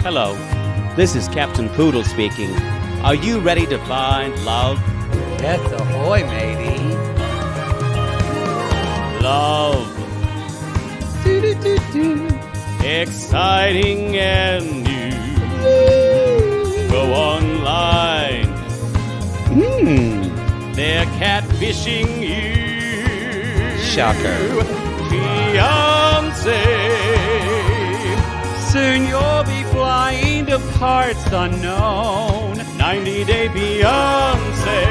Hello, this is Captain Poodle speaking. Are you ready to find love? Yes, ahoy, matey. Love. Exciting and new. Go online. They're catfishing you. Shocker. Fiancé. Soon you'll be flying to parts unknown. 90-day Beyonce.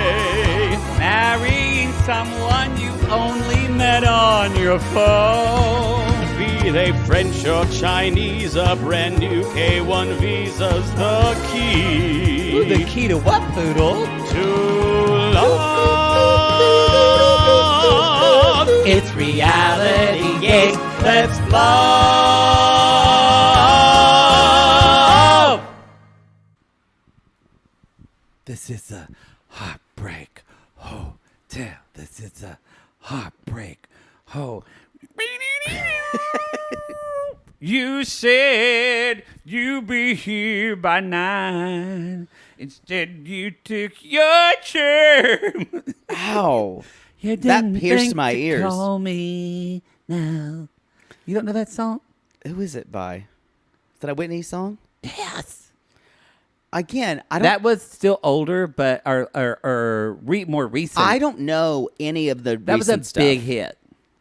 Marrying someone you only met on your phone. Be they French or Chinese, a brand new K1 visa's the key. Ooh, the key to what, Poodle? To love. It's reality gaze. Let's love. This is a heartbreak hotel. This is a heartbreak hotel. You said you'd be here by 9. Instead, you took your turn. Ow. You That didn't pierced think my to ears. Call me now. You don't know that song? Who is it by? Is that a Whitney song? Yes. Again, I don't. That was still older, but more recent. I don't know any of the. That was a recent stuff. big hit.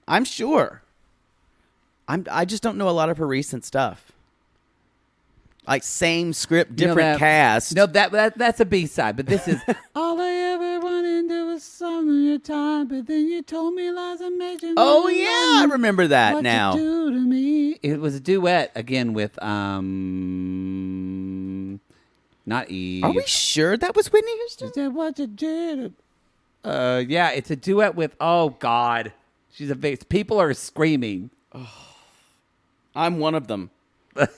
I'm sure. I just don't know a lot of her recent stuff. Like same script, different cast. No, that's a B-side, but this is all I ever wanted to was some of your time, but then you told me lies and made you. Oh yeah, I remember that what now. You do to me. It was a duet again with not Eve. Are we sure that was Whitney Houston? Is that what you did? Yeah, it's a duet with. Oh God, she's a big. People are screaming. I'm one of them. Look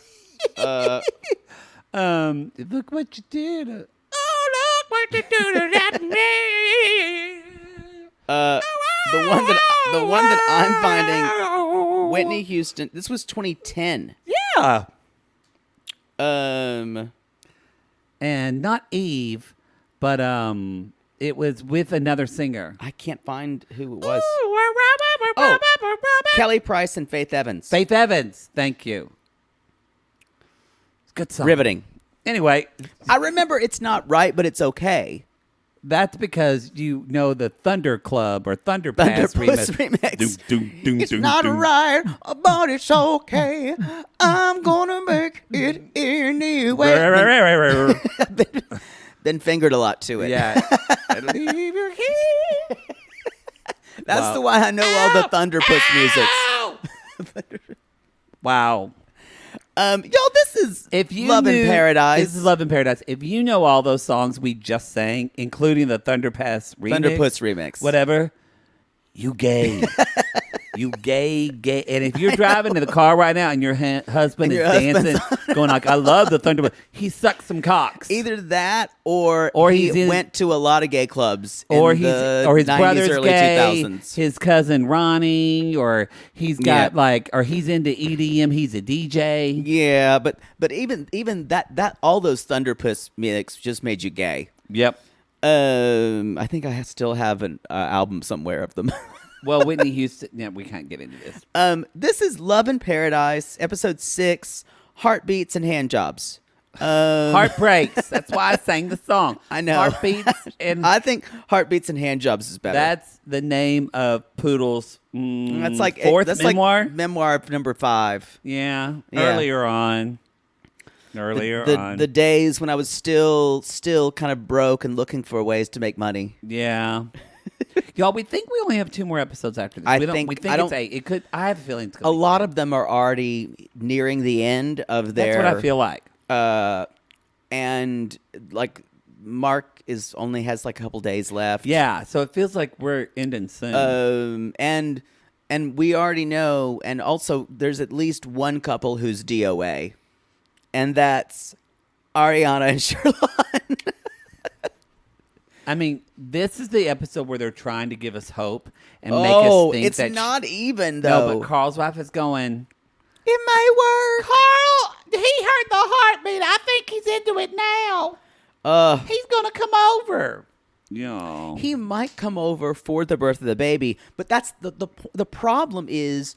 what you did. Oh, look what you do to that me. The one that I'm finding, Whitney Houston. This was 2010. Yeah. Um. And not Eve, but it was with another singer. I can't find who it was. Oh, Kelly Price and Faith Evans. Faith Evans. Thank you. Good song. Riveting. Anyway, I remember It's Not Right, but It's Okay. that's because you know the Thunder Club or Thunder Pass remix. It's not right, but it's okay. I'm gonna make it anyway. Been fingered a lot to it. Yeah. Leave your key. That's Wow. the why I know all the Thunderpuss music. Wow. Y'all, this is Love in Paradise. This is Love in Paradise. If you know all those songs we just sang, including the Thunder Pass remix, Thunderpuss remix. whatever, you gay. You gay. And if you're driving in the car right now and your husband is dancing, going like, I love the Thunder, he sucks some cocks. Either that or he went to a lot of gay clubs Or in his the brother's 90s, early gay, 2000s. his cousin Ronnie, or he's got Yeah. or he's into EDM, he's a DJ. Yeah, but even that all those Thunderpuss mix just made you gay. Yep. I think I still have an album somewhere of them. Well, Whitney Houston. Yeah, we can't get into this. This is Love in Paradise, episode 6, Heartbeats and Handjobs. Heartbreaks. That's why I sang the song. I know. Heartbeats and I think Heartbeats and Handjobs is better. that's the name of Poodle's That's like fourth that's memoir. Like memoir number 5. Yeah, Yeah. earlier on. The days when I was still kind of broke and looking for ways to make money. Yeah. Y'all, we think we only have 2 more episodes after this. We think it's 8. It could. I have a feeling it's A lot of them are already nearing the end of their. That's what I feel like. And like Mark only has like a couple days left. Yeah, so it feels like we're ending soon. And we already know, and also there's at least one couple who's DOA, and that's Aryanna and Sherlon. I mean, this is the episode where they're trying to give us hope and make us think it's that not even though. No, but Carl's wife is going, it may work. Carl, he heard the heartbeat. it now. He's gonna come over. Yeah. He might come over for the birth of the baby, but that's the problem is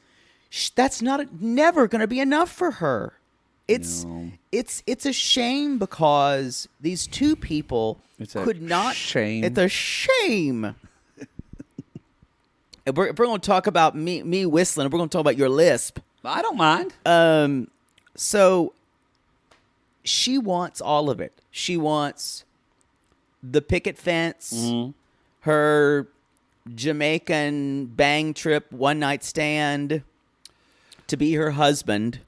that's never going to be enough for her. It's a shame because these two people could not. Shame. It's a shame. If we're going to talk about me whistling, we're going to talk about your lisp. I don't mind. So she wants all of it. She wants the picket fence, her Jamaican bang trip, one night stand, to be her husband,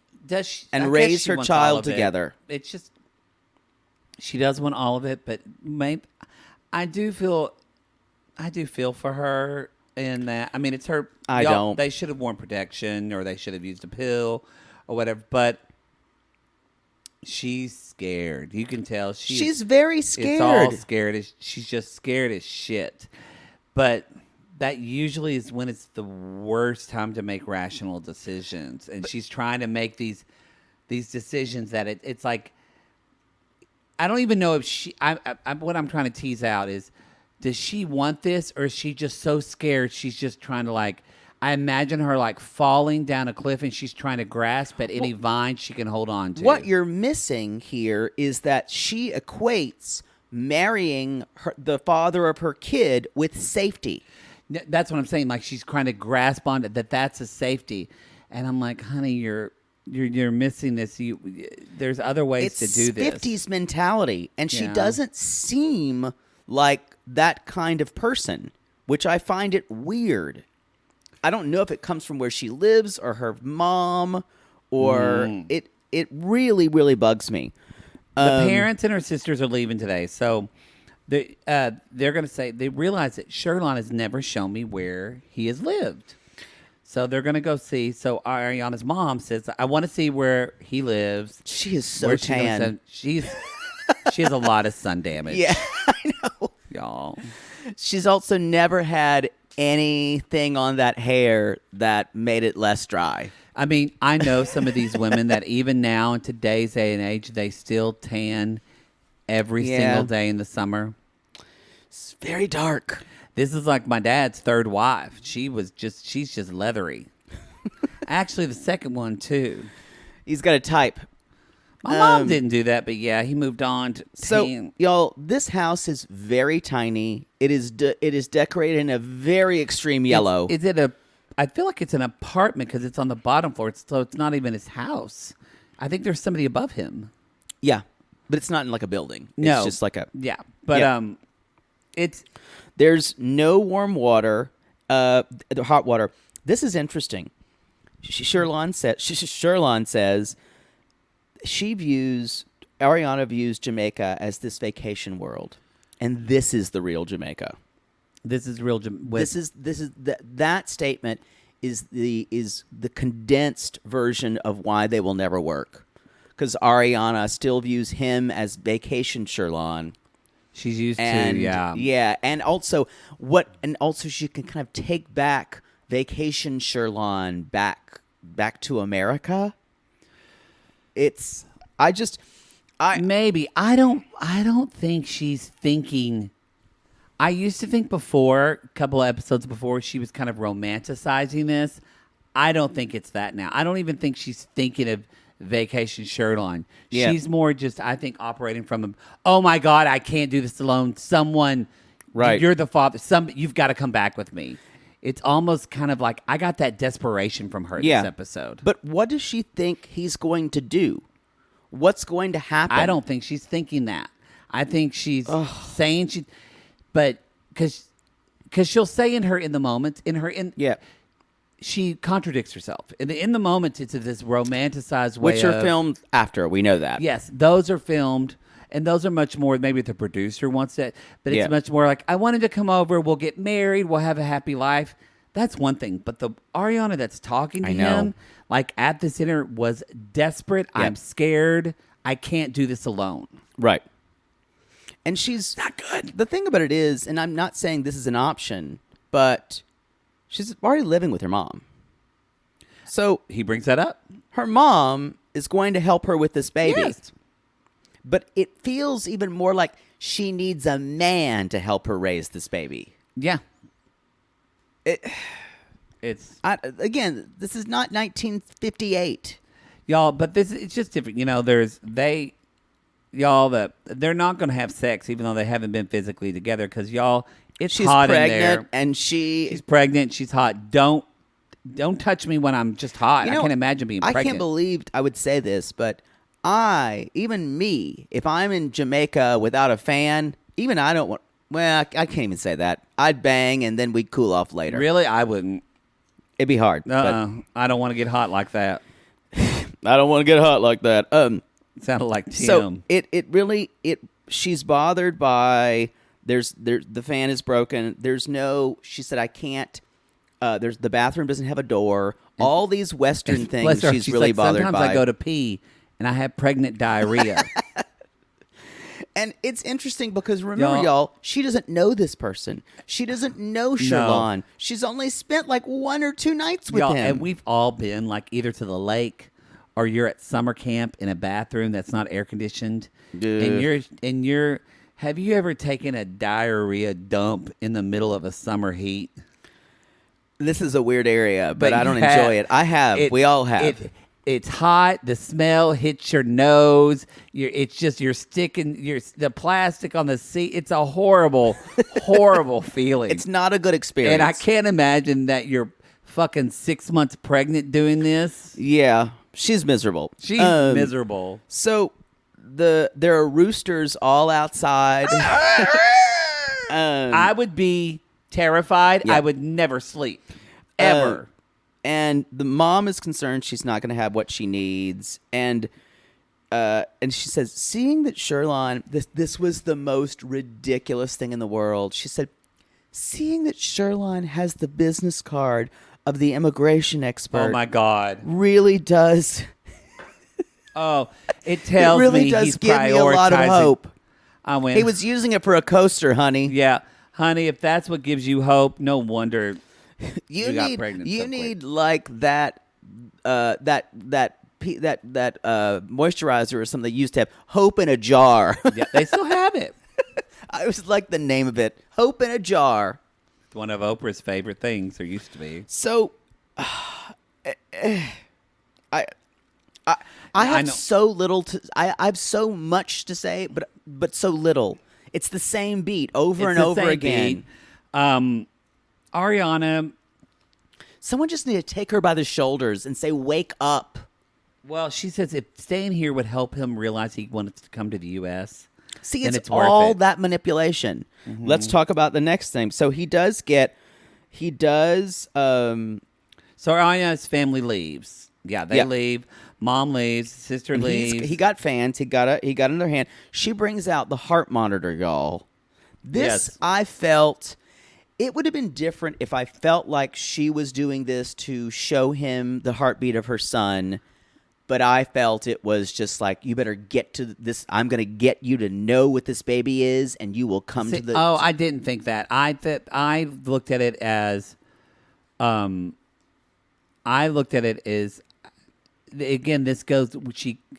and raise her child together. It's just she does want all of it, but maybe I do feel for her in that. I mean, it's her. I don't. They should have worn protection, or they should have used a pill, or whatever. But she's scared. You can tell she's very scared. It's all scared. She's just scared as shit. But that usually is when it's the worst time to make rational decisions. And she's trying to make these decisions that it's like, I don't even know if she. What I'm trying to tease out is, does she want this, or is she just so scared she's just trying to like? I imagine her like falling down a cliff and she's trying to grasp at any vine she can hold on to. What you're missing here is that she equates marrying the father of her kid with safety. That's what I'm saying. Like she's trying to grasp on it, that's a safety. And I'm like, honey, you're missing this. There's other ways to do this. It's 50s mentality, and she doesn't seem like that kind of person, which I find it weird. I don't know if it comes from where she lives or her mom, or it really, really bugs me. The parents and her sisters are leaving today, so they're going to say they realize that Sherlon has never shown me where he has lived. So they're going to go see. So Aryanna's mom says, I want to see where he lives. She is so tan. She has a lot of sun damage. Yeah, I know. Y'all. She's also never had anything on that hair that made it less dry. I mean, I know some of these women that even now in today's day and age, they still tan every single day in the summer. It's very dark. This is like my dad's third wife. She's just leathery. Actually, the second one too. He's got a type. My mom didn't do that, but yeah, he moved on to tan. So, y'all, this house is very tiny. It is decorated in a very extreme yellow. I feel like it's an apartment because it's on the bottom floor. So it's not even his house. I think there's somebody above him. Yeah, but it's not in like a building. No, it's just like a but there's no warm water, the hot water. This is interesting. Sherlon says Aryanna views Jamaica as this vacation world, and this is the real Jamaica. This is real. That statement is the condensed version of why they will never work, because Aryanna still views him as vacation Sherlon. She's used to, and also she can kind of take back vacation Sherlon back to America. I don't think she's thinking. I used to think before, a couple of episodes before, she was kind of romanticizing this. I don't think it's that now. I don't even think she's thinking of vacation Sherlon. Yeah. She's more just, I think, operating from oh my God, I can't do this alone. Someone, right? You're the father. You've got to come back with me. It's almost kind of like I got that desperation from her this episode. But what does she think he's going to do? What's going to happen? I don't think she's thinking that. I think she's saying but because she'll say in the moment, she contradicts herself. In the moment, it's this romanticized way, which are filmed after. We know that. Yes, those are filmed, and those are much more. Maybe the producer wants it, but it's much more like I wanted to come over. We'll get married. We'll have a happy life. That's one thing. But the Aryanna that's talking to him, like at this dinner, was desperate. Yep. I'm scared. I can't do this alone. Right. And she's not good. The thing about it is, and I'm not saying this is an option, but she's already living with her mom. So he brings that up. Her mom is going to help her with this baby. Yes. But it feels even more like she needs a man to help her raise this baby. Yeah. Again, this is not 1958. Y'all, but it's just different. You know, they're not going to have sex even though they haven't been physically together because, y'all, she's hot pregnant, in there. And she's pregnant. She's hot. Don't touch me when I'm just hot. I can't imagine being pregnant. I can't believe I would say this, but even me, if I'm in Jamaica without a fan, even I don't want. Well, I can't even say that. I'd bang and then we'd cool off later. Really, I wouldn't. It'd be hard. I don't want to get hot like that. I don't want to get hot like that. Sounded like Tim. So it really she's bothered by the fan is broken. She said I can't. The bathroom doesn't have a door. All these Western things she's really like, bothered sometimes by. I go to pee and I have pregnant diarrhea. And it's interesting because remember, y'all, she doesn't know this person. She doesn't know Sherlon. No. She's only spent like 1 or 2 nights with him. And we've all been like either to the lake or you're at summer camp in a bathroom that's not air conditioned. And you're have you ever taken a diarrhea dump in the middle of a summer heat? This is a weird area, but I don't enjoy it. I have. We all have. It's hot. The smell hits your nose. You're sticking the plastic on the seat. It's a horrible, horrible feeling. It's not a good experience. And I can't imagine that you're fucking 6 months pregnant doing this. Yeah, she's miserable. She's miserable. So there are roosters all outside. I would be terrified. Yeah. I would never sleep ever. And the mom is concerned she's not going to have what she needs. And she says, seeing that Sherlon, this was the most ridiculous thing in the world. She said, seeing that Sherlon has the business card of the immigration expert. Oh, my God. Really does. It tells me really does he's give me a lot of hope. He was using it for a coaster, honey. Yeah. Honey, if that's what gives you hope, no wonder... You got pregnant. You need like that moisturizer or something they used to have. Hope in a jar. Yeah, they still have it. I was like the name of it. Hope in a jar. It's one of Oprah's favorite things, or used to be. So, I have so little to. I have so much to say, but so little. It's the same beat over and over again. Aryanna. Someone just need to take her by the shoulders and say, wake up. Well, she says if staying here would help him realize he wanted to come to the U.S. See, it's all that manipulation. Mm-hmm. Let's talk about the next thing. So he does. So Aryanna's family leaves. Yeah, they leave. Mom leaves. Sister leaves. He got fans. He got in their hand. She brings out the heart monitor, y'all. This, I felt... It would have been different if I felt like she was doing this to show him the heartbeat of her son, but I felt it was just like, you better get to this. I'm going to get you to know what this baby is, and you will come to the... Oh, I didn't think that. I looked at it as... Again, this goes...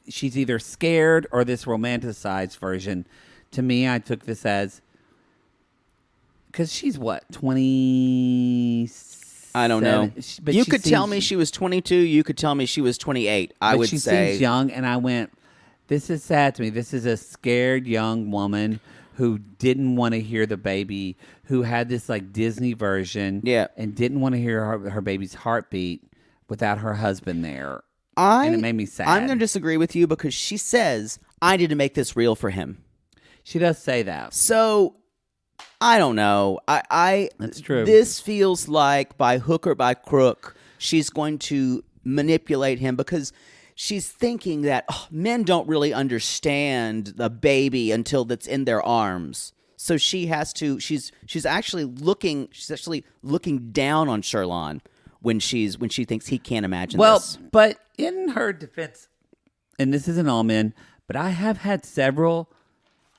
She's either scared or this romanticized version. To me, I took this as... Because she's what, 20? I don't know. But you could tell me she was 22. You could tell me she was 28. I would say. She seems young, and I went, this is sad to me. This is a scared young woman who didn't want to hear the baby, who had this like Disney version, and didn't want to hear her baby's heartbeat without her husband there. And it made me sad. I'm going to disagree with you because she says, I need to make this real for him. She does say that. So... I don't know. That's true. This feels like by hook or by crook, she's going to manipulate him because she's thinking that men don't really understand the baby until it's in their arms. So she has to. She's actually looking down on Sherlon when she thinks he can't imagine this. Well, but in her defense, and this isn't all men, but I have had several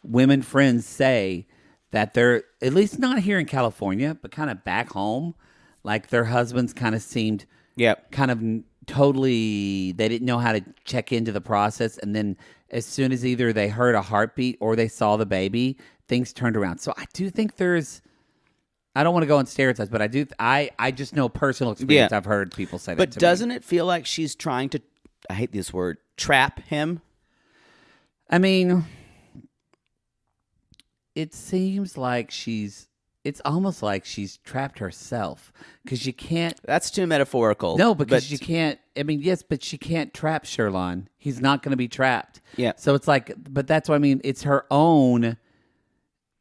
women friends say that they're, at least not here in California, but kind of back home, like their husbands kind of seemed kind of totally, they didn't know how to check into the process. And then as soon as either they heard a heartbeat or they saw the baby, things turned around. So I do think I don't want to go on stereotypes, but I just know personal experience. Yeah. I've heard people say that But to doesn't me. it feel like she's trying to, I hate this word, trap him? I mean, it seems like it's almost like she's trapped herself because you can't. That's too metaphorical. No, because but you can't. I mean, yes, but she can't trap Sherlon. He's not going to be trapped. Yeah. So it's like, but that's what I mean. It's her own.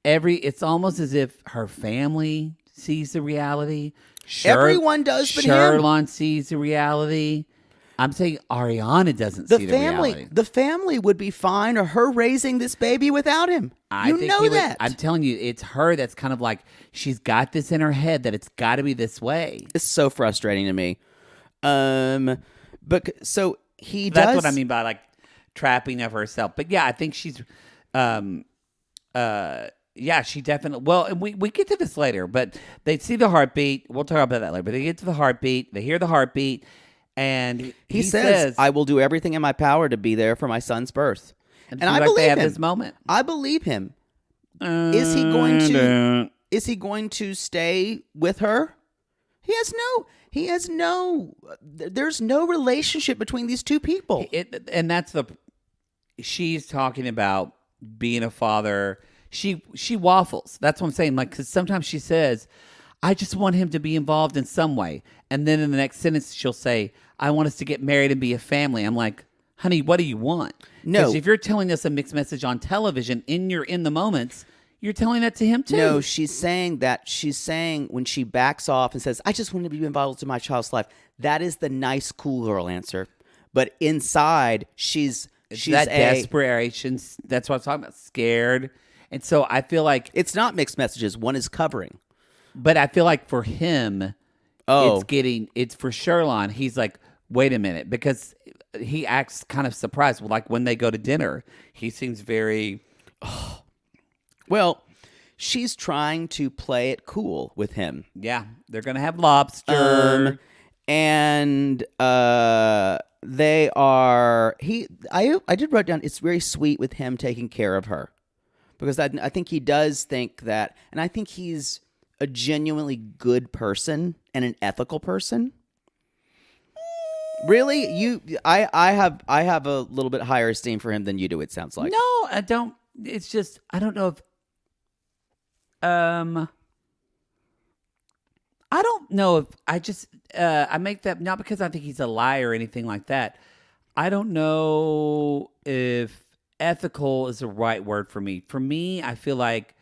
It's almost as if her family sees the reality. Everyone does, but him. Sherlon sees the reality. I'm saying Aryanna doesn't see the reality. The family would be fine, or her raising this baby without him. You know that. I'm telling you, it's her that's kind of like she's got this in her head that it's got to be this way. It's so frustrating to me. But so he does. That's what I mean by like trapping of herself. But yeah, I think she's, yeah, she definitely. Well, and we get to this later, but they see the heartbeat. We'll talk about that later. But they get to the heartbeat. They hear the heartbeat, and he says, "I will do everything in my power to be there for my son's birth." And I believe they have him. this moment. I believe him. Is he going to? Is he going to stay with her? He has no. There's no relationship between these two people. And that's she's talking about being a father. She waffles. That's what I'm saying. Like, because sometimes she says, I just want him to be involved in some way. And then in the next sentence, she'll say, I want us to get married and be a family. I'm like, honey, what do you want? No. Because if you're telling us a mixed message on television you're in the moments, you're telling that to him too. No, she's saying when she backs off and says, I just want to be involved in my child's life. That is the nice, cool girl answer. But inside, she's that desperation. That's what I'm talking about. Scared. And so I feel like it's not mixed messages. One is covering. But I feel like for him, it's for Sherlon. He's like, wait a minute, because he acts kind of surprised. Like when they go to dinner, he seems very. Well, she's trying to play it cool with him. Yeah, they're gonna have lobster, and they are. I did write down. It's very sweet with him taking care of her. Because I think he does think that, and I think he's a genuinely good person and an ethical person. Really, I have a little bit higher esteem for him than you do. It sounds like. No, I don't. It's just I don't know if. I don't know if I just I make that not because I think he's a liar or anything like that. I don't know if ethical is the right word for me. For me, I feel like,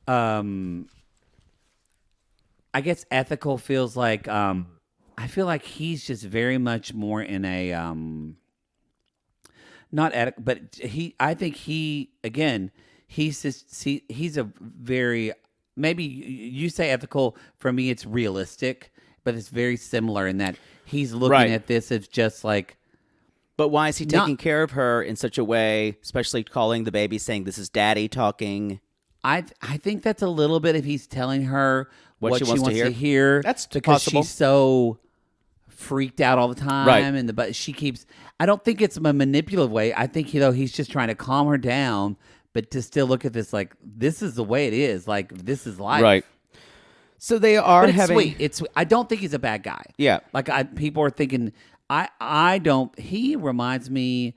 I guess ethical feels like, I feel like he's just very much more in a, not ethical, but I think he's a very, maybe you say ethical. For me, it's realistic, but it's very similar in that he's looking at this as just like, but why is he taking care of her in such a way, especially calling the baby, saying, this is daddy talking? I think that's a little bit if he's telling her what she wants to hear. That's because possible. She's so freaked out all the time. Right. But she keeps, I don't think it's a manipulative way. I think, he's just trying to calm her down, but to still look at this like, this is the way it is. Like, this is life. Right. So they are but it's sweet. I don't think he's a bad guy. Yeah. Like, people are thinking... I don't. He reminds me.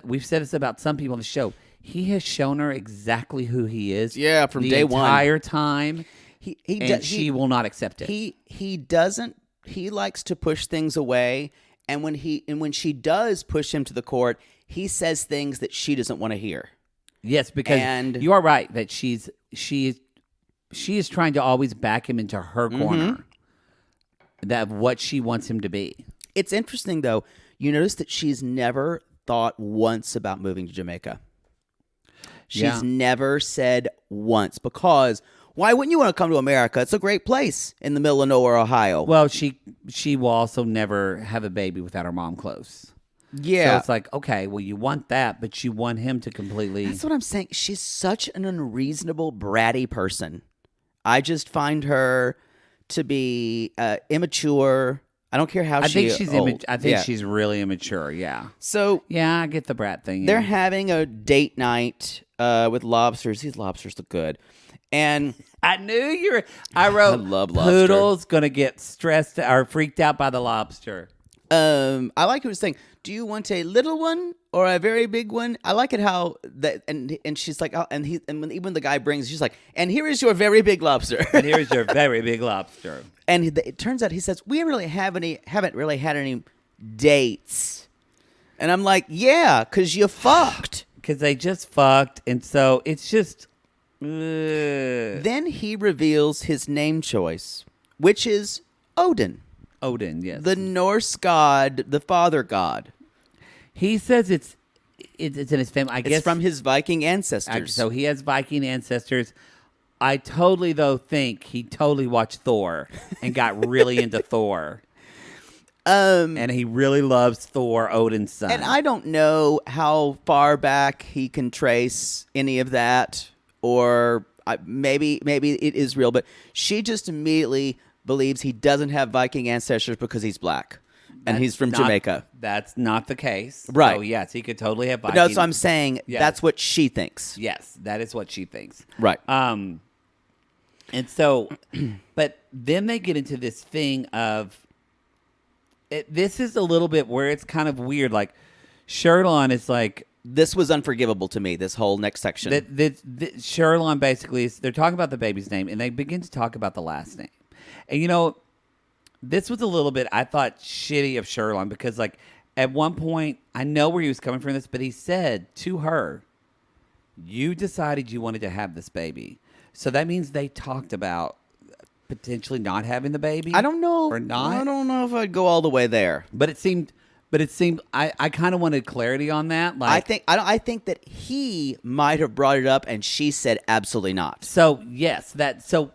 We've said this about some people on the show. He has shown her exactly who he is. Yeah, from day one, the entire time. She will not accept it. He doesn't. He likes to push things away, and when she does push him to the court, he says things that she doesn't want to hear. Yes, because you are right that she is trying to always back him into her corner. That what she wants him to be. It's interesting, though. You notice that she's never thought once about moving to Jamaica. She's never said once, because why wouldn't you want to come to America? It's a great place in the middle of nowhere, Ohio. Well, she will also never have a baby without her mom close. Yeah. So it's like, okay, well, you want that, but you want him to completely... That's what I'm saying. She's such an unreasonable, bratty person. I just find her to be immature... I don't care how I think she's I think she's really immature. Yeah. So Yeah, I get the brat thing. they're Yeah. having a date night with lobsters. These lobsters look good. And I knew you were. I wrote, I love lobster. Poodle's gonna get stressed or freaked out by the lobster. I like what it's saying. Do you want a little one or a very big one? I like it how that and she's like, oh, and when even the guy brings, she's like, and here is your very big lobster. And here's your very big lobster. And it turns out he says we haven't really had any dates. And I'm like, yeah, because you fucked. Because they just fucked, and so it's just. Then he reveals his name choice, which is Odin. Odin, yes. The Norse god, the father god. He says it's in his family. I guess It's from his Viking ancestors. So he has Viking ancestors. I totally think he totally watched Thor and got really into Thor. And he really loves Thor, Odin's son. And I don't know how far back he can trace any of that, or maybe it is real. But she just immediately believes he doesn't have Viking ancestors because he's black. And he's from Jamaica. That's not the case. Right. So, yes, he could totally have Viking. No, so I'm saying Yes. that's what she thinks. Yes, that is what she thinks. Right. And so, but then they get into this thing of, this is a little bit where it's kind of weird. Like, Sherlon is like, This was unforgivable to me, this whole next section. Sherlon basically is, they're talking about the baby's name, and they begin to talk about the last name. And, you know, this was a little bit, I thought, shitty of Sherlon, because, like, at one point, I know where he was coming from this, but he said to her, you decided you wanted to have this baby. So that means they talked about potentially not having the baby. I don't know. Or not. I don't know if I'd go all the way there. But it seemed I kind of wanted clarity on that. Like, I think that he might have brought it up and she said absolutely not. So yes, so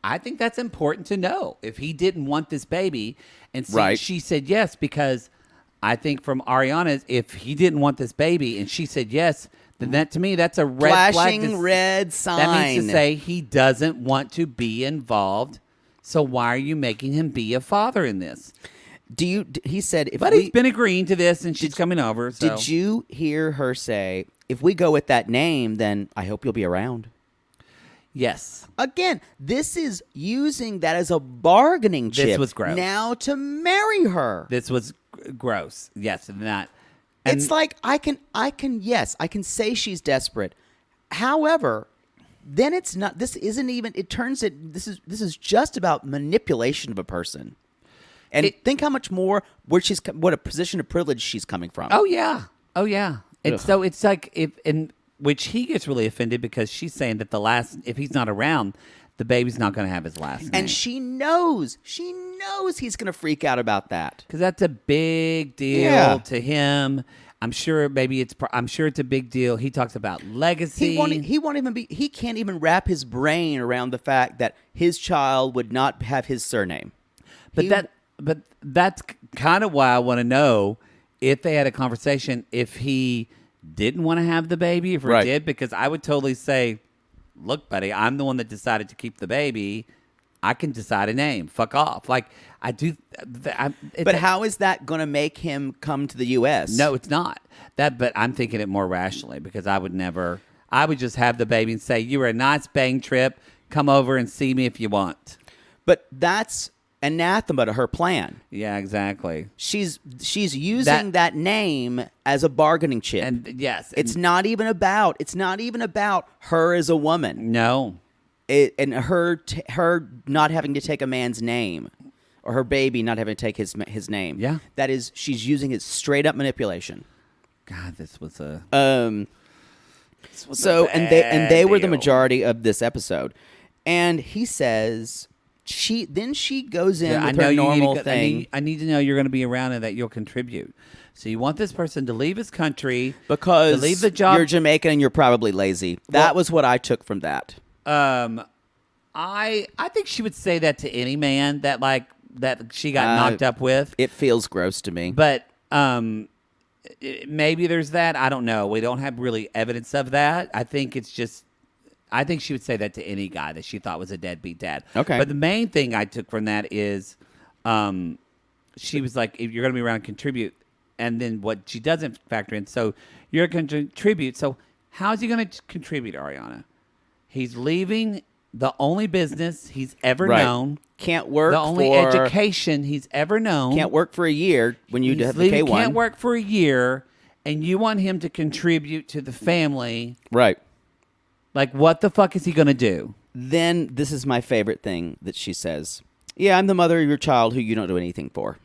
I think that's important to know. If he didn't want this baby, and Right. she said yes, because I think from Aryanna's, if he didn't want this baby and she said yes, then that, to me, that's a red flag. Flashing red sign. That means to say he doesn't want to be involved. So why are you making him be a father in this? He said, But he's been agreeing to this, and she's coming over. So. Did you hear her say, if we go with that name, then I hope you'll be around? Yes. Again, this is using that as a bargaining chip. This was gross. Now to marry her. This was gross. Yes, and that. It's like I can say she's desperate. However, then it's not. This isn't even. It turns it. This is just about manipulation of a person. And think how much more what a position of privilege she's coming from. Oh yeah. And Ugh. so it's like which he gets really offended because she's saying that if he's not around, the baby's not going to have his last name. And she knows he's going to freak out about that. Because that's a big deal to him. I'm sure it's a big deal. He talks about legacy. He can't even wrap his brain around the fact that his child would not have his surname. But that's kind of why I want to know if they had a conversation, if he didn't want to have the baby, if he Right. did, because I would totally say, look, buddy, I'm the one that decided to keep the baby. I can decide a name. Fuck off. Like, I do. But how is that going to make him come to the U.S.? No, it's not. But I'm thinking it more rationally, because I would just have the baby and say, you were a nice bang trip. Come over and see me if you want. But that's anathema to her plan. Yeah, exactly. She's using that name as a bargaining chip. And yes, it's not even about her as a woman. No. And her not having to take a man's name, or her baby not having to take his name. Yeah. That is, she's using it straight up manipulation. God, this was a So and they were the majority of this episode. And he says she goes in with her normal thing. I need to know you're going to be around and that you'll contribute. So you want this person to leave his country because to leave the job. You're Jamaican and you're probably lazy. That was what I took from that. I think she would say that to any man that she got knocked up with. It feels gross to me. But maybe there's that. I don't know. We don't have really evidence of that. I think she would say that to any guy that she thought was a deadbeat dad. Okay. But the main thing I took from that is she was like, if you're going to be around, contribute. And then what she doesn't factor in. So you're going to contribute. So how's he going to contribute, Aryanna? He's leaving the only business he's ever known. Can't work the only for, education he's ever known. Can't work for a year when you have the K1. Can't work for a year, and you want him to contribute to the family. Right. Like, what the fuck is he going to do? Then this is my favorite thing that she says. Yeah, I'm the mother of your child who you don't do anything for.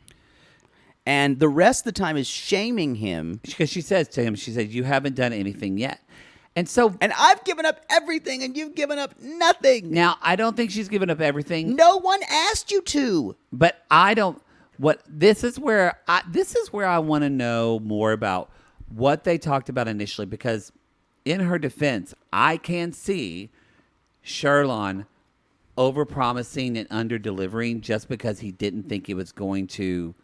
And the rest of the time is shaming him. Because she says to him, she says, you haven't done anything yet. And so, and I've given up everything, and you've given up nothing. Now, I don't think she's given up everything. No one asked you to. But I don't. This is where I want to know more about what they talked about initially. Because in her defense, I can see Sherlon overpromising and under-delivering just because he didn't think it was going to.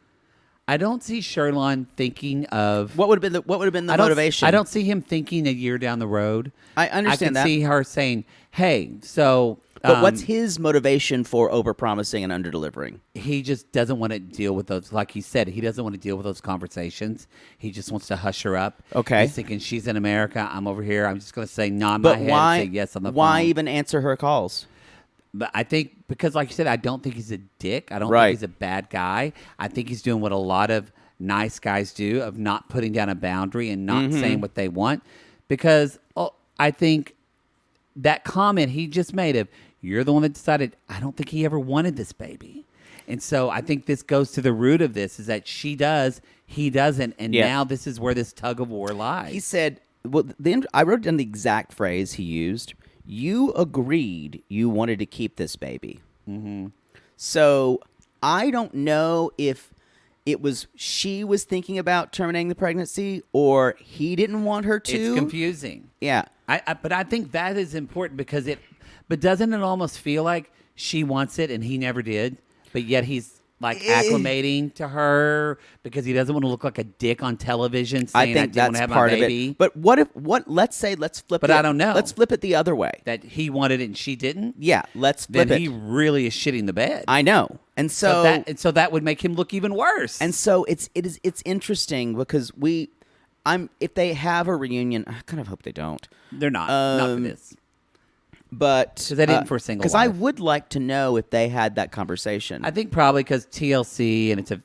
I don't see Sherlon thinking of what would have been the motivation. I don't see him thinking a year down the road. I understand that. I can see her saying, "Hey, so." But what's his motivation for overpromising and underdelivering? He just doesn't want to deal with those. Like he said, he doesn't want to deal with those conversations. He just wants to hush her up. Okay. He's thinking she's in America. I'm over here. I'm just going to say nod my head and say yes on the phone. Why even answer her calls? But I think because, like you said, I don't think he's a dick. I don't think he's a bad guy. I think he's doing what a lot of nice guys do of not putting down a boundary and not saying what they want. Because I think that comment he just made of, you're the one that decided, I don't think he ever wanted this baby. And so I think this goes to the root of this is that she does, he doesn't. And now this is where this tug of war lies. He said, well, I wrote down the exact phrase he used. You agreed you wanted to keep this baby. Mm-hmm. So I don't know if it was she was thinking about terminating the pregnancy or he didn't want her to. It's confusing. Yeah. But I think that is important because but doesn't it almost feel like she wants it and he never did, but yet he's like acclimating to her because he doesn't want to look like a dick on television saying I didn't want to have my baby. But let's flip it. But I don't know. Let's flip it the other way. That he wanted it and she didn't? Yeah, let's flip then it. He really is shitting the bed. I know. And so that would make him look even worse. And so it's interesting because if they have a reunion, I kind of hope they don't. They're not for this. But because they didn't for a single because I would like to know if they had that conversation. I think probably because TLC and it's a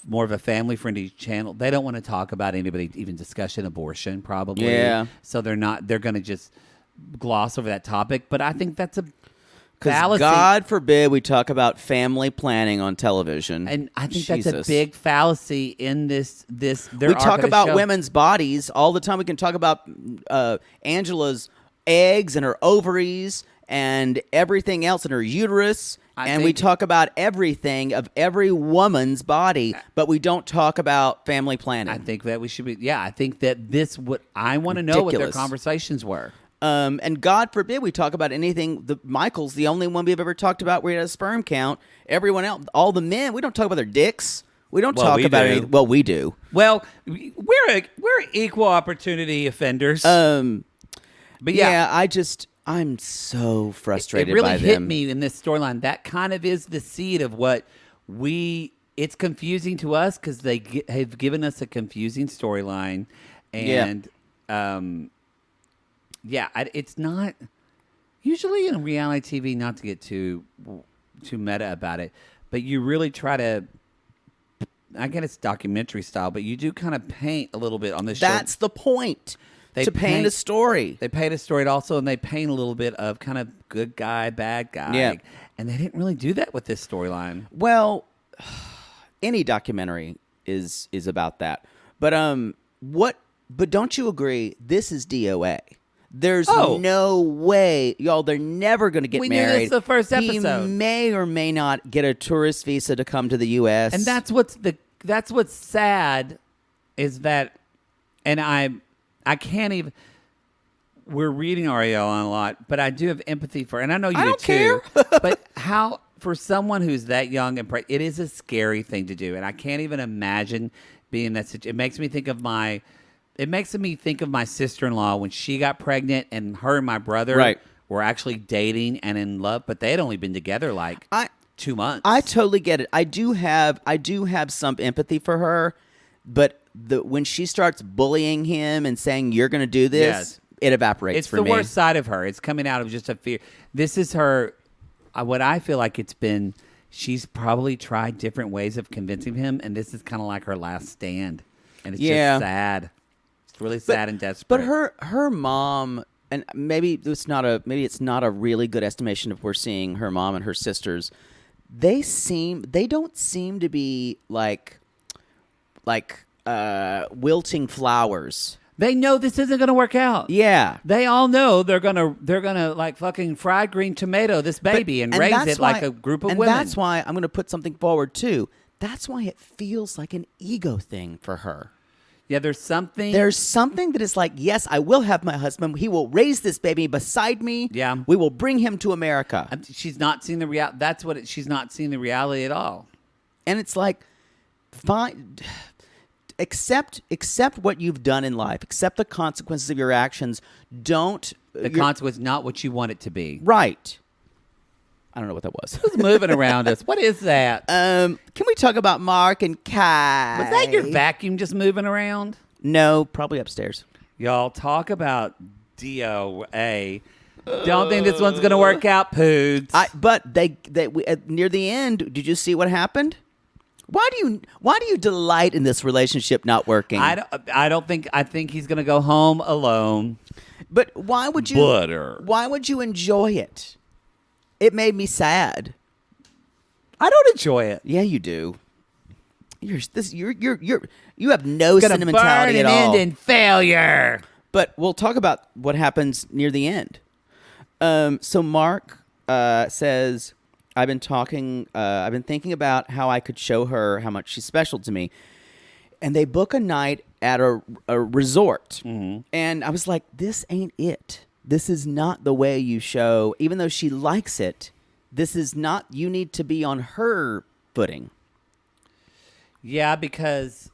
more of a family friendly channel. They don't want to talk about anybody even discussing abortion. Probably, yeah. So they're going to just gloss over that topic. But I think that's a fallacy. God forbid we talk about family planning on television. And I think that's a big fallacy in this. We talk about women's bodies all the time. We can talk about Angela's eggs and her ovaries and everything else in her uterus. And we talk about everything of every woman's body, but we don't talk about family planning. I think that we should be. Yeah, I think that I want to know what their conversations were. And God forbid we talk about anything. Michael's the only one we've ever talked about where he had a sperm count. Everyone else, all the men, we don't talk about their dicks. We don't talk about anything. Well, we do. Well, we're equal opportunity offenders. But I'm so frustrated it really by them. hit me in this storyline. That kind of is the seed of what it's confusing to us because they have given us a confusing storyline. And, it's not, usually in reality TV, not to get too meta about it, but you really try to, I get it's documentary style, but you do kind of paint a little bit on this show. That's the point. To paint a story. They paint a story also, and they paint a little bit of kind of good guy, bad guy. Yeah. And they didn't really do that with this storyline. Well, any documentary is about that. But but don't you agree this is DOA? There's no way, y'all, they're never going to get married. We knew this the first episode. He may or may not get a tourist visa to come to the U.S. And that's what's sad is that, and I can't even. We're reading Aryanna a lot, but I do have empathy for, and I know you do too. But how, for someone who's that young and it is a scary thing to do, and I can't even imagine being in that situation. It makes me think of my sister-in-law when she got pregnant, and her and my brother were actually dating and in love, but they had only been together 2 months. I totally get it. I do have some empathy for her, but when she starts bullying him and saying you're going to do this, Yes. it evaporates It's for the me. worst side of her. It's coming out of just a fear. This is her. What I feel like it's been. She's probably tried different ways of convincing him, and this is kind of like her last stand. And it's just sad. It's really sad and desperate. But her mom, and maybe it's not a really good estimation of we're seeing her mom and her sisters. They don't seem to be like wilting flowers. They know this isn't going to work out. Yeah. They all know they're gonna like fucking fried green tomato this baby and raise that's it like a group of and women. that's why I'm going to put something forward too. That's why it feels like an ego thing for her. Yeah, there's something. There's something that is like, yes, I will have my husband. He will raise this baby beside me. Yeah. We will bring him to America. She's not seeing the real. That's what she's not seeing the reality at all. And it's like, fine. Accept what you've done in life. Accept the consequences of your actions. Don't The consequence, not what you want it to be. Right. I don't know what that was. It's moving around us. What is that? Can we talk about Mark and Kai? Was that your vacuum just moving around? No, probably upstairs. Y'all talk about DOA. Don't think this one's gonna work out, Poods. But near the end, did you see what happened? Why do you delight in this relationship not working? I think he's gonna go home alone. But why would you? Butter. Why would you enjoy it? It made me sad. I don't enjoy it. Yeah, you do. You have no Gonna sentimentality burn at and all. end in failure. But we'll talk about what happens near the end. So Mark says, I've been thinking about how I could show her how much she's special to me. And they book a night at a resort. Mm-hmm. And I was like, this ain't it. This is not the way you show, even though she likes it, this is not, you need to be on her footing. Yeah, because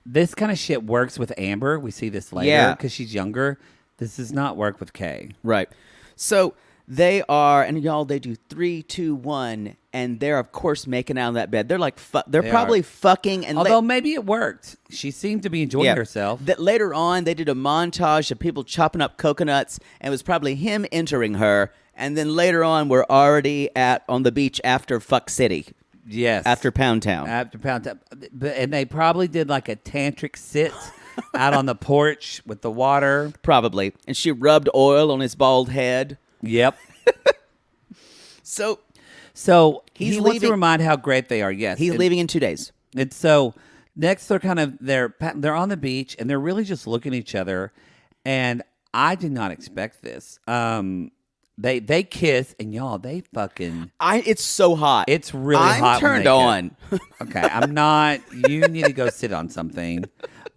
this kind of shit works with Amber. We see this later because she's younger. This does not work with Kay. Right. So they are, and y'all, they do 3, 2, 1, and they're of course making out of that bed. They're like, they're probably fucking. And although maybe it worked, she seemed to be enjoying herself. That later on, they did a montage of people chopping up coconuts, and it was probably him entering her. And then later on, we're already on the beach after Fuck City. Yes, after Pound Town. And they probably did like a tantric sit out on the porch with the water. Probably, and she rubbed oil on his bald head. Yep. So he wants to remind how great they are. Yes, he's leaving in 2 days. And so next, they're on the beach and they're really just looking at each other. And I did not expect this. They kiss and y'all, they fucking. It's so hot. It's really hot. I'm turned on. Okay, I'm not. You need to go sit on something.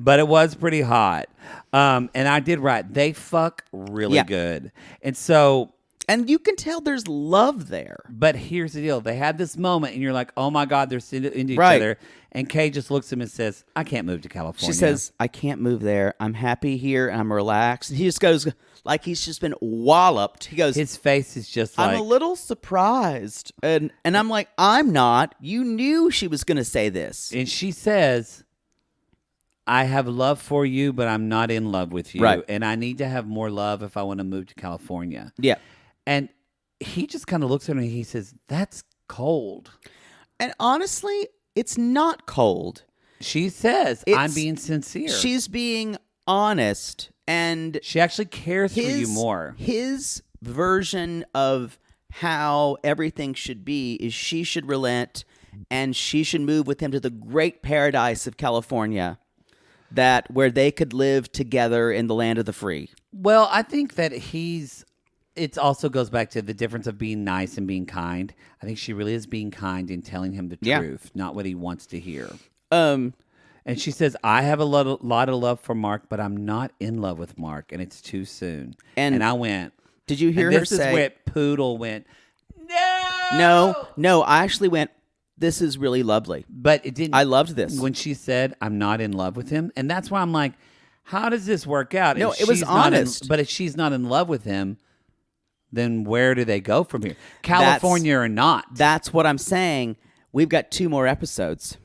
But it was pretty hot. And I did write, they fuck really good. And so. And you can tell there's love there. But here's the deal. They had this moment, and you're like, oh, my God, they're into each other. And Kay just looks at him and says, I can't move to California. She says, I can't move there. I'm happy here. I'm relaxed. And he just goes like he's just been walloped. He goes, his face is just like. I'm a little surprised. And I'm like, I'm not. You knew she was going to say this. And she says, I have love for you, but I'm not in love with you. Right. And I need to have more love if I want to move to California. Yeah. And he just kind of looks at her and he says, that's cold. And honestly, it's not cold. She says, I'm being sincere. She's being honest. And she actually cares for you more. His version of how everything should be is she should relent and she should move with him to the great paradise of California, where they could live together in the land of the free. Well, I think that it also goes back to the difference of being nice and being kind. I think she really is being kind and telling him the truth, not what he wants to hear. And she says, I have a lot of love for Mark, but I'm not in love with Mark, and it's too soon. And I went. Did you hear her this say? This is where Poodle went, no. No, I actually went, this is really lovely. But it didn't. I loved this. When she said, I'm not in love with him. And that's why I'm like, how does this work out? No, it was honest. But if she's not in love with him, then where do they go from here? California or not? That's what I'm saying. We've got 2 more episodes.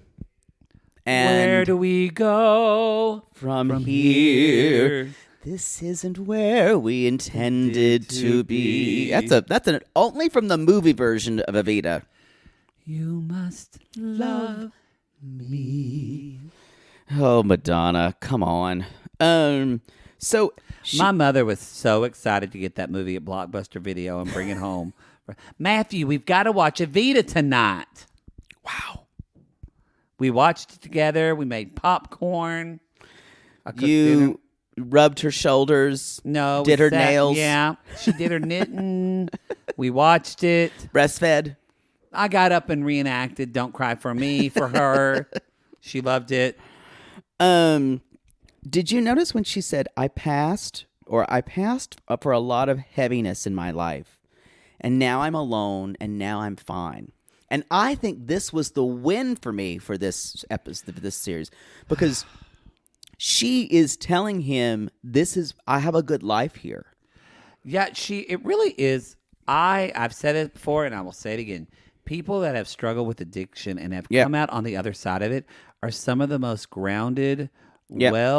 And where do we go from here? This isn't where we intended to be. That's an only from the movie version of Evita. You must love me. Oh, Madonna, come on. So my mother was so excited to get that movie at Blockbuster Video and bring it home. Matthew, we've got to watch Evita tonight. Wow. We watched it together. We made popcorn. I cooked You dinner. rubbed her shoulders. No, Did we her sat- nails. Yeah, she did her knitting. We watched it. Breastfed. I got up and reenacted "Don't Cry for Me" for her. She loved it. Did you notice when she said, I passed for a lot of heaviness in my life, and now I'm alone, and now I'm fine. And I think this was the win for me for this episode, this series, because she is telling him, I have a good life here. Yeah, it really is. I've said it before, and I will say it again. People that have struggled with addiction and have come out on the other side of it are some of the most grounded, the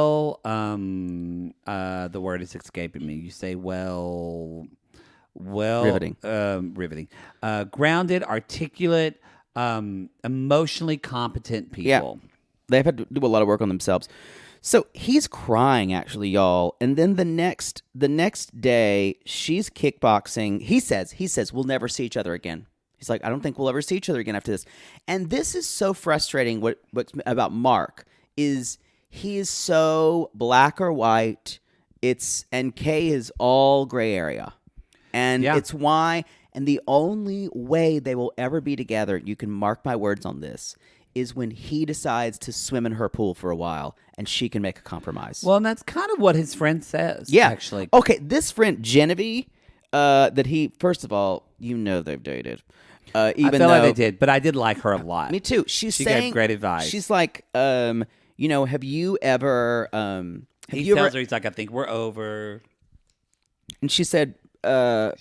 word is escaping me. You say riveting. Grounded, articulate, emotionally competent people. Yeah. They've had to do a lot of work on themselves. So he's crying, actually, y'all. And then the next day, she's kickboxing. He says, we'll never see each other again. He's like, I don't think we'll ever see each other again after this. And this is so frustrating. What's about Mark is he is so black or white. And Kay is all gray area. And it's why, and the only way they will ever be together, you can mark my words on this, is when he decides to swim in her pool for a while and she can make a compromise. Well, and that's kind of what his friend says, yeah. actually. Okay, this friend, Genevieve, that he, first of all, they've dated. I feel like they did, but I did like her a lot. Me too. She gave great advice. She's like, have you ever... he tells her, he's like, I think we're over. And she said, have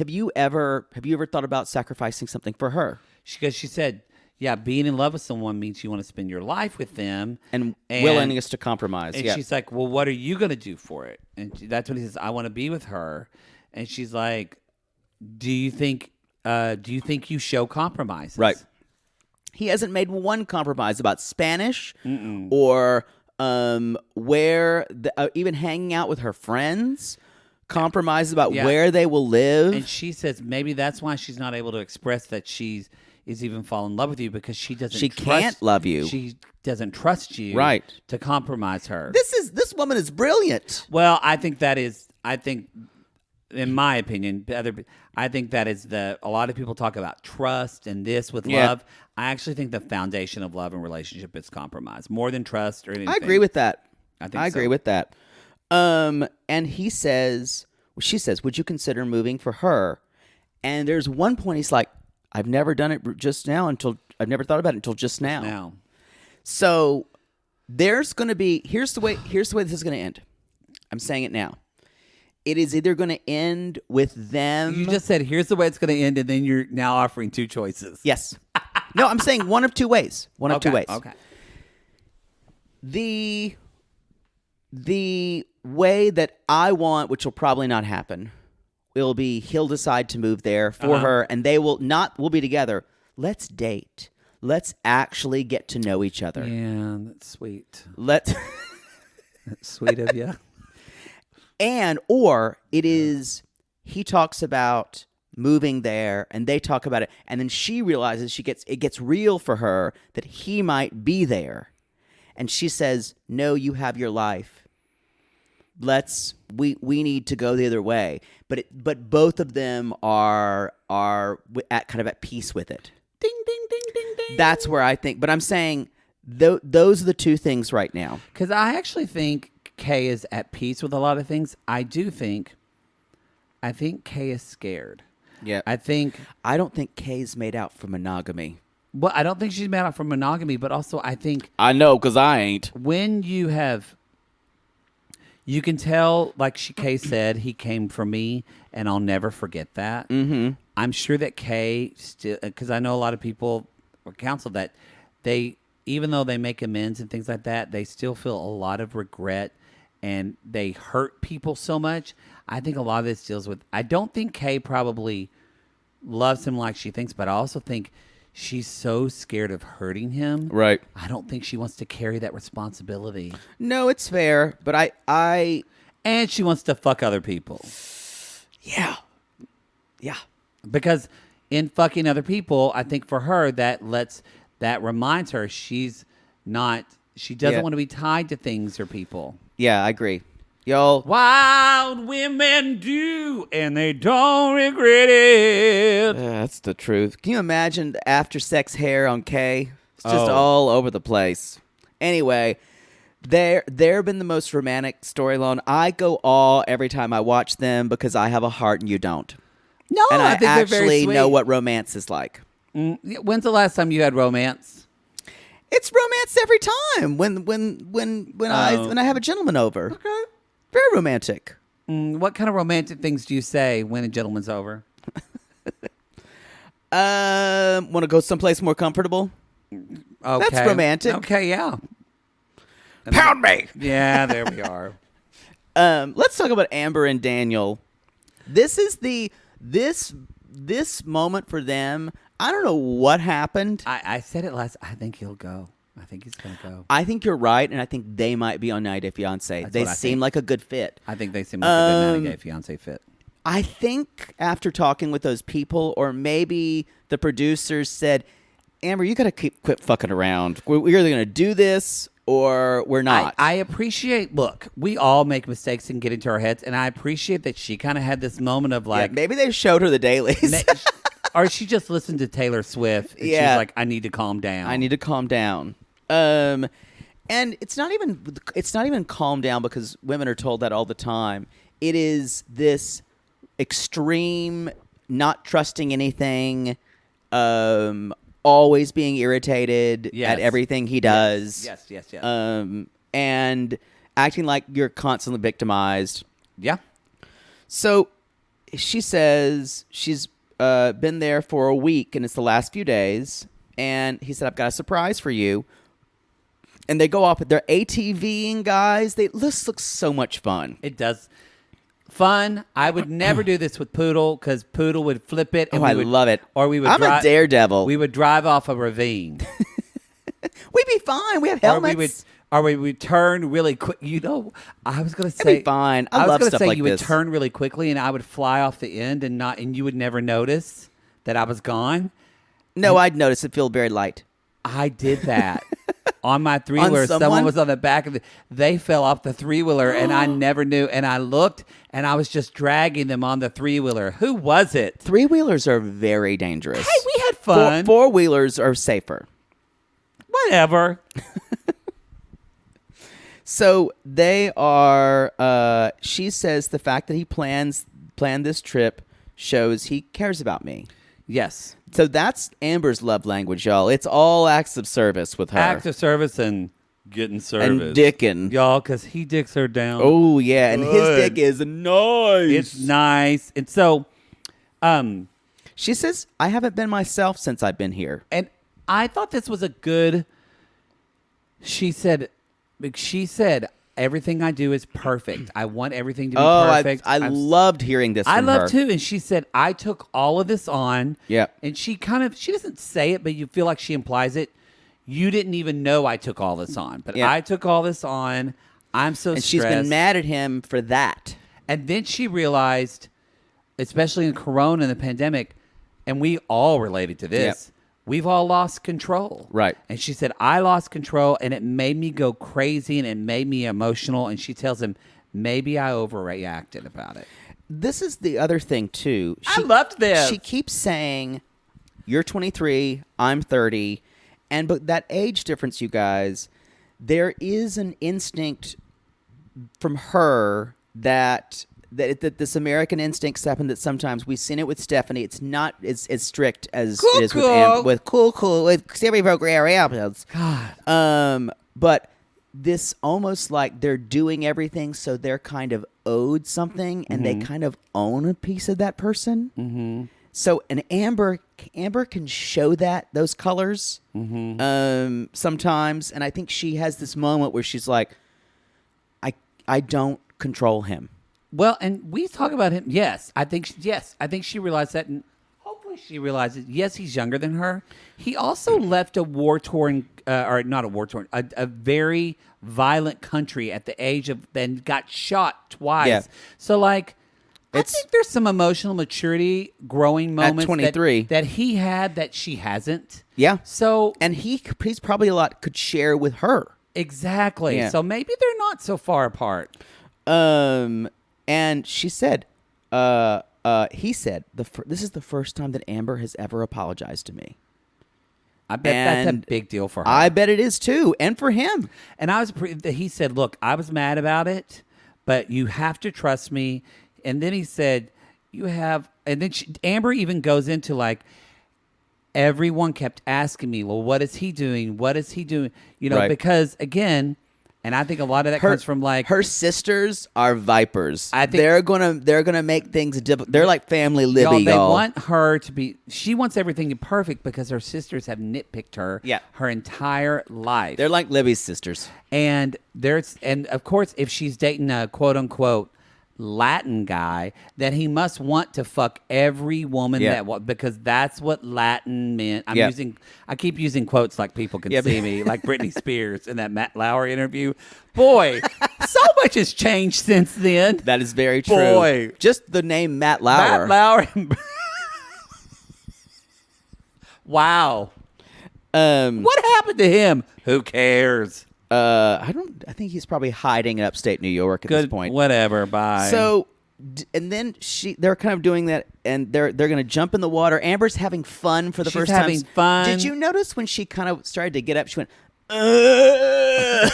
you ever thought about sacrificing something for her? She said, yeah, being in love with someone means you want to spend your life with them. And willingness to compromise. And she's like, well, what are you going to do for it? And that's when he says, I want to be with her. And she's like, do you think you show compromises? Right. He hasn't made one compromise about Spanish or where even hanging out with her friends. Compromise about where they will live. And she says maybe that's why she's not able to express that she is even fall in love with you, because she can't love you. She doesn't trust you to compromise her. This woman is brilliant. Well, I think in my opinion, I think that is a lot of people talk about trust and this with love. I actually think the foundation of love and relationship is compromise more than trust or anything. I agree with that. I agree with that. And she says, would you consider moving for her? And there's one point he's like, I've never done it I've never thought about it until just now. So there's going to be, here's the way this is going to end. I'm saying it now. It is either going to end with them. You just said, here's the way it's going to end, and then you're now offering 2 choices. Yes. No, I'm saying one of 2 ways. One of 2 ways. Okay. The way that I want, which will probably not happen, will be he'll decide to move there for her, and we'll be together. Let's date. Let's actually get to know each other. Yeah, that's sweet. That's sweet of you. Or it is, he talks about moving there, and they talk about it, and then she realizes it gets real for her that he might be there, and she says, "No, you have your life. We need to go the other way." But both of them are at peace with it. Ding ding ding ding ding. That's where I think. But I'm saying those are the 2 things right now. Because I actually think Kay is at peace with a lot of things. I think Kay is scared. Yeah. I don't think Kay's made out for monogamy. Well, I don't think she's made out for monogamy, but also I think I know, because I ain't. When you You can tell, like Kay said, he came for me, and I'll never forget that. Mm-hmm. I'm sure that Kay still, because I know a lot of people counsel that they, even though they make amends and things like that, they still feel a lot of regret, and they hurt people so much. I think a lot of this deals with. I don't think Kay probably loves him like she thinks, but I also think she's so scared of hurting him. Right. I don't think she wants to carry that responsibility. No, it's fair, but I And she wants to fuck other people. yeah. Because in fucking other people, I think for her that reminds her she doesn't want to be tied to things or people. Yeah, I agree. Y'all, Wild women do, and they don't regret it. that's the truth. Can you imagine the after sex hair on Kay? It's just all over the place. Anyway, they've been the most romantic storyline. I go all every time I watch them because I have a heart and you don't. No, And I think they're very actually sweet. know what romance is like. When's the last time you had romance? It's romance every time when I have a gentleman over. Okay. Very romantic. What kind of romantic things do you say when a gentleman's over? Want to go someplace more comfortable? Okay. That's romantic. Okay, yeah. Pound me. Yeah, there we are. Let's talk about Amber and Daniel. This is this moment for them. I don't know what happened. I said it last. I think he'll go. I think he's going to go. I think you're right, and I think they might be on 90 Day Fiancé. That's They what I seem think. like a good fit. I think they seem like a good 90 Day Fiancé fit. I think after talking with those people, or maybe the producers said, Amber, you got to quit fucking around. We're either going to do this or we're not. I appreciate, look, we all make mistakes and get into our heads, and I appreciate that she kind of had this moment of like. Yeah, maybe they showed her the dailies. Or she just listened to Taylor Swift, and she's like, I need to calm down. I need to calm down. And it's not even calm down because women are told that all the time. It is this extreme not trusting anything, always being irritated at everything he does. Yes. And acting like you're constantly victimized. Yeah. So she says she's been there for a week and it's the last few days. And he said, I've got a surprise for you. And they go off with their ATVing, guys. This looks so much fun. It does. Fun. I would never do this with Poodle because Poodle would flip it. And I love it. Or we would. I'm a daredevil. We would drive off a ravine. We'd be fine. We have helmets. Or we would turn really quick. You know, I was going to say. It'd be fine. I love was stuff say like you this. would turn really quickly, and I would fly off the end, and you would never notice that I was gone. No, I'd notice it feel very light. I did that. On my three-wheeler, someone was on the back of they fell off the three-wheeler, and I never knew. And I looked, and I was just dragging them on the three-wheeler. Who was it? Three-wheelers are very dangerous. Hey, we had fun. Four-wheelers are safer. Whatever. So they are, she says the fact that he planned this trip shows he cares about me. Yes. So that's Amber's love language, y'all. It's all acts of service with her. Acts of service and getting service. And dicking. Y'all, because he dicks her down. Oh, yeah. And his Good. dick is nice. It's nice. And so, she says, I haven't been myself since I've been here. and I thought this was a good, she said, everything I do is perfect. I want everything to be perfect. I loved hearing this from her. I love too. And she said, I took all of this on. Yeah. And she doesn't say it, but you feel like she implies it. You didn't even know I took all this on, but Yeah. I took all this on. I'm so And stressed. she's been mad at him for that. And then she realized, especially in Corona and the pandemic, and we all related to this, we've all lost control. Right. And she said, I lost control, and it made me go crazy, and it made me emotional. And she tells him, maybe I overreacted about it. This is the other thing, too. I loved this. She keeps saying, you're 23, I'm 30. But that age difference, you guys, there is an instinct from her that this American instinct happened that sometimes we've seen it with Stephanie. It's not as strict as it is with Cool with Siri Programmers. God. But this almost like they're doing everything, so they're kind of owed something, and they kind of own a piece of that person. Mm-hmm. So an Amber can show those colors sometimes, and I think she has this moment where she's like, I don't control him. Well, and we talk about him. Yes, I think she realized that, and hopefully she realizes. Yes, he's younger than her. He also left a war-torn, or not a war-torn, a very violent country at the age of, then got shot twice. Yeah. So like, I think there's some emotional maturity, growing moments at 23 that he had that she hasn't. Yeah. So, and he's probably a lot could share with her. Exactly. Yeah. So maybe they're not so far apart. And she said, he said, this is the first time that Amber has ever apologized to me. I bet that's a big deal for her. I bet it is too, and for him. And he said, look, I was mad about it, but you have to trust me. And then he said, and then Amber even goes into like, everyone kept asking me, well, what is he doing? What is he doing? You know, because again, and I think a lot of that comes from like her sisters are vipers. I think they're gonna make things difficult. They're like family Libby. They want her to be. She wants everything to be perfect because her sisters have nitpicked her. Her entire life. They're like Libby's sisters. And of course, if she's dating a quote unquote Latin guy, that he must want to fuck every woman because that's what Latin meant. I keep using quotes like people can see me, like Britney Spears in that Matt Lauer interview. Boy, so much has changed since then. That is very true. Boy, just the name Matt Lauer. Wow. What happened to him? Who cares? I think he's probably hiding in upstate New York at this point. Whatever. Bye. So, and then they're kind of doing that, and they're going to jump in the water. Amber's having fun for the first time. She's having fun. Did you notice when she kind of started to get up? She went, yeah,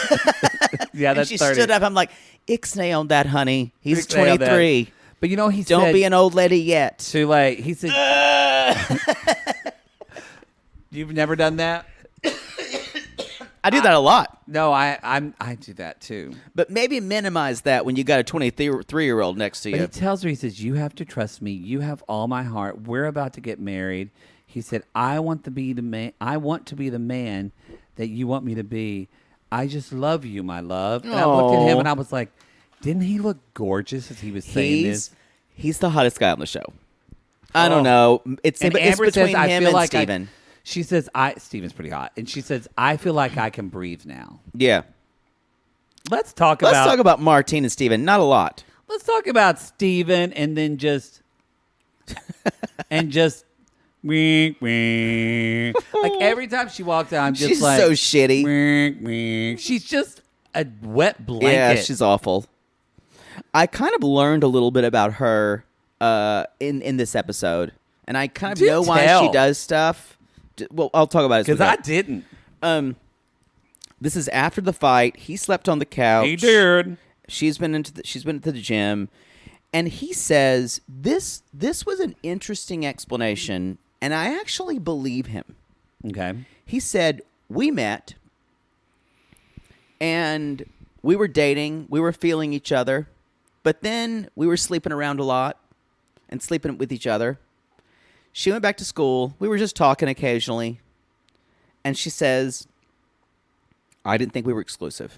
that's. And she stood up. I'm like, ixnay on that, honey. He's 23. But you know, don't be an old lady yet. Too late. He said, "You've never done that." I do that a lot. No, I do that too. But maybe minimize that when you got a 23-year-old next to you. But he tells her, he says, you have to trust me. You have all my heart. We're about to get married. He said, I want to be the man. I want to be the man that you want me to be. I just love you, my love. And I looked at him and I was like, didn't he look gorgeous as he was saying this? He's the hottest guy on the show. I don't know. It's between him and Steven. She says, Steven's pretty hot. And she says, I feel like I can breathe now. Yeah. Let's talk about Martine and Steven. Not a lot. Let's talk about Steven and then just wink, wink. Like every time she walks out, I'm just she's like, so shitty. Wink, wink. She's just a wet blanket. Yeah, she's awful. I kind of learned a little bit about her in this episode. And I kind of know why she does stuff. Well, I'll talk about it because I didn't. This is after the fight. He slept on the couch. He did. She's been into the gym, and he says this was an interesting explanation, and I actually believe him. Okay. He said we met, and we were dating. We were feeling each other, but then we were sleeping around a lot and sleeping with each other. She went back to school. We were just talking occasionally. And she says, I didn't think we were exclusive.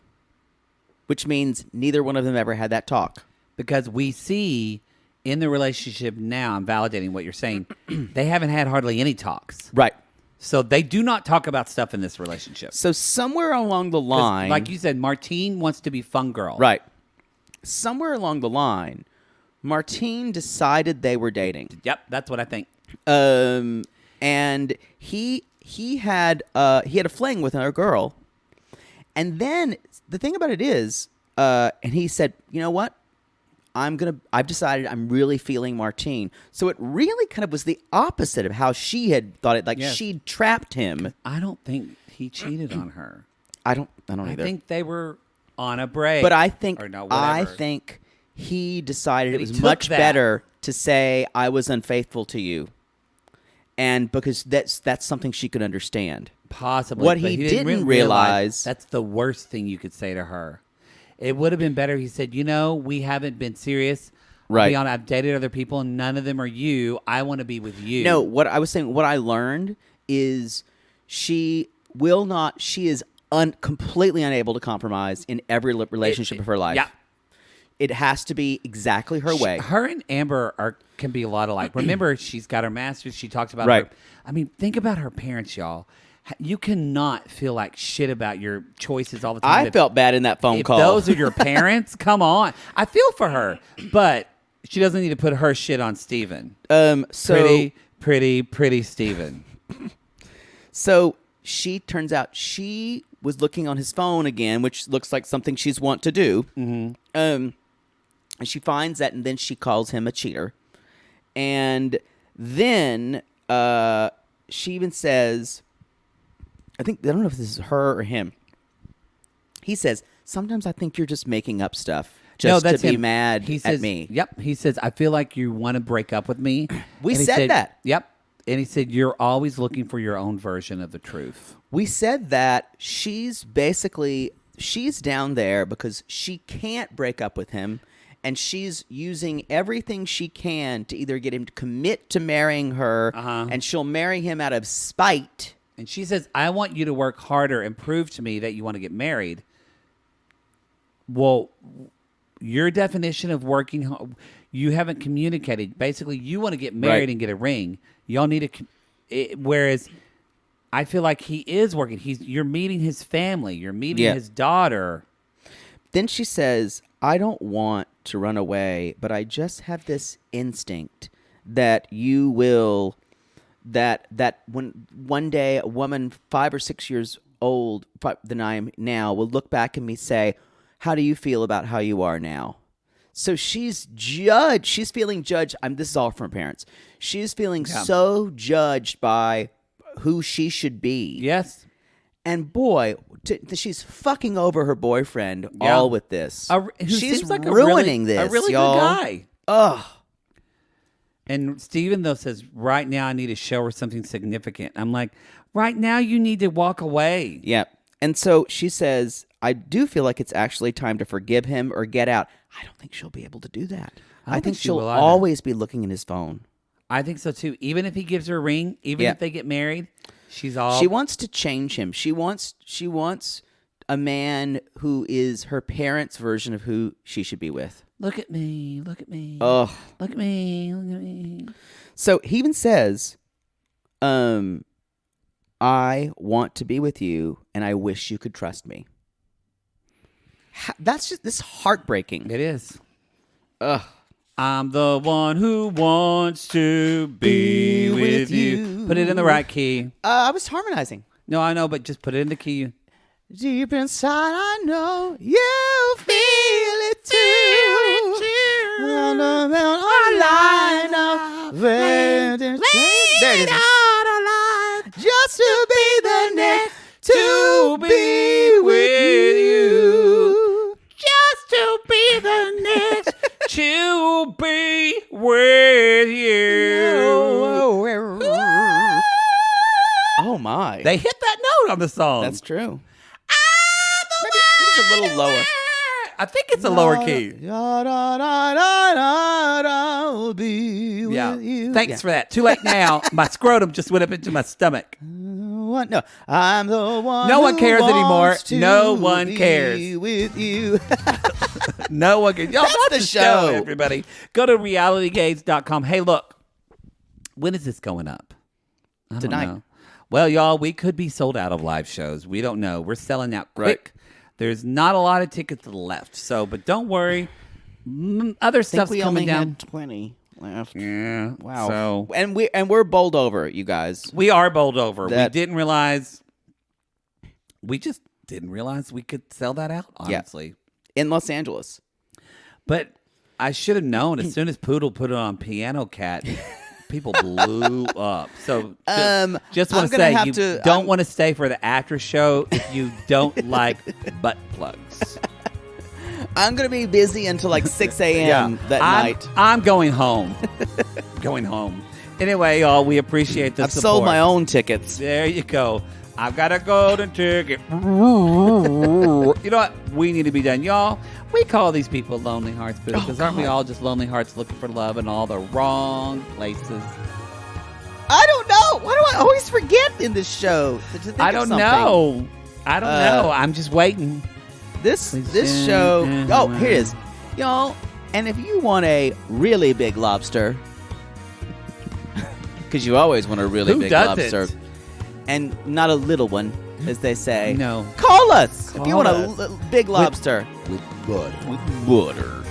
Which means neither one of them ever had that talk. Because we see in the relationship now, I'm validating what you're saying, they haven't had hardly any talks. Right. So they do not talk about stuff in this relationship. So somewhere along the line. Like you said, Martine wants to be fun girl. Right. Somewhere along the line, Martine decided they were dating. Yep, that's what I think. And he had a fling with another girl, and then the thing about it is, and he said, you know what, I've decided I'm really feeling Martine. So it really kind of was the opposite of how she had thought it. Like she'd trapped him. I don't think he cheated on her. I don't either. I think they were on a break. But I think he decided it was much better to say I was unfaithful to you. And because that's something she could understand. Possibly. What but he didn't didn't realize. that's the worst thing you could say to her. It would have been better. He said, we haven't been serious. Right. I've dated other people, and none of them are you. I want to be with you. No, what I was saying, what I learned is she is completely unable to compromise in every relationship of her life. Yeah. It has to be exactly her way. Her and Amber can be a lot alike. Remember, she's got her master's. She talks about Right. her. I mean, think about her parents, y'all. You cannot feel like shit about your choices all the time. I felt bad in that phone call. Those are your parents. Come on. I feel for her, but she doesn't need to put her shit on Steven. So Pretty Steven. So turns out she was looking on his phone again, which looks like something she's want to do. Mm-hmm. And she finds that, and then she calls him a cheater. And then she even says, I don't know if this is her or him. He says, sometimes I think you're just making up stuff just to be mad at me. Yep. He says, I feel like you want to break up with me. We said that. Yep. And he said, you're always looking for your own version of the truth. We said that she's down there because she can't break up with him, and she's using everything she can to either get him to commit to marrying her, and she'll marry him out of spite. And she says, I want you to work harder and prove to me that you want to get married. Well, your definition of working, you haven't communicated. Basically, you want to get married and get a ring. Y'all need whereas I feel like he is working. You're meeting his family. You're meeting his daughter. Then she says, I don't want to run away, but I just have this instinct that you will, that when one day a woman 5 or 6 years old than I am now will look back at me and say, how do you feel about how you are now? So she's feeling judged. This is all from her parents. She's feeling so judged by who she should be. Yes. And boy, she's fucking over her boyfriend all with this. She's like ruining this, a really y'all. good guy. Ugh. And Steven, though, says, right now I need to show her something significant. I'm like, right now you need to walk away. Yeah. And so she says, I do feel like it's actually time to forgive him or get out. I don't think she'll be able to do that. I think she'll always be looking in his phone. I think so, too. Even if he gives her a ring, even if they get married, she wants to change him. She wants a man who is her parents' version of who she should be with. Look at me. Look at me. Oh. Look at me. Look at me. So he even says, I want to be with you, and I wish you could trust me. That's just this heartbreaking. It is. Ugh. I'm the one who wants to be with you. Put it in the right key. I was harmonizing. No, I know, but just put it in the key. Deep inside, I know you feel it too. On the line of there it is. Just to be the next to be with you. Just to be the next to be with you. Oh my. They hit that note on the song. That's true. Maybe it's a little lower. I think it's a lower key. I'll be with you. Thanks for that. Too late now. My scrotum just went up into my stomach. No, I'm the one. No one cares anymore. To no one cares. With you. No one cares. Y'all That's watch the the show. everybody. Go to realitygaze.com. Hey, look. When is this going up? I don't Tonight. know. Well, y'all, we could be sold out of live shows. We don't know. We're selling out quick. Right. There's not a lot of tickets left. But don't worry. Other stuff's we coming only down. had 20 left. Yeah. Wow. So And we're bowled over, you guys. we are bowled over. We That- didn't realize. We just didn't realize we could sell that out, honestly. In Los Angeles. But I should have known as soon as Poodle put it on Piano Cat, people blew up. So just want I'm to gonna say have you to- don't want to stay for the after show if you don't like butt plugs. I'm going to be busy until like 6 a.m. that night. I'm going home. Going home. Anyway, y'all, we appreciate the I've support. sold my own tickets. There you go. I've got a golden ticket. You know what? We need to be done. Y'all, we call these people lonely hearts because aren't we all just lonely hearts looking for love in all the wrong places? I don't know. Why do I always forget in this show? I don't know. I'm just waiting. This show. Oh, here it is, y'all. And if you want a really big lobster, because you always want a really big lobster, and not a little one, as they say. No. Call us if you want a big lobster with butter. With butter.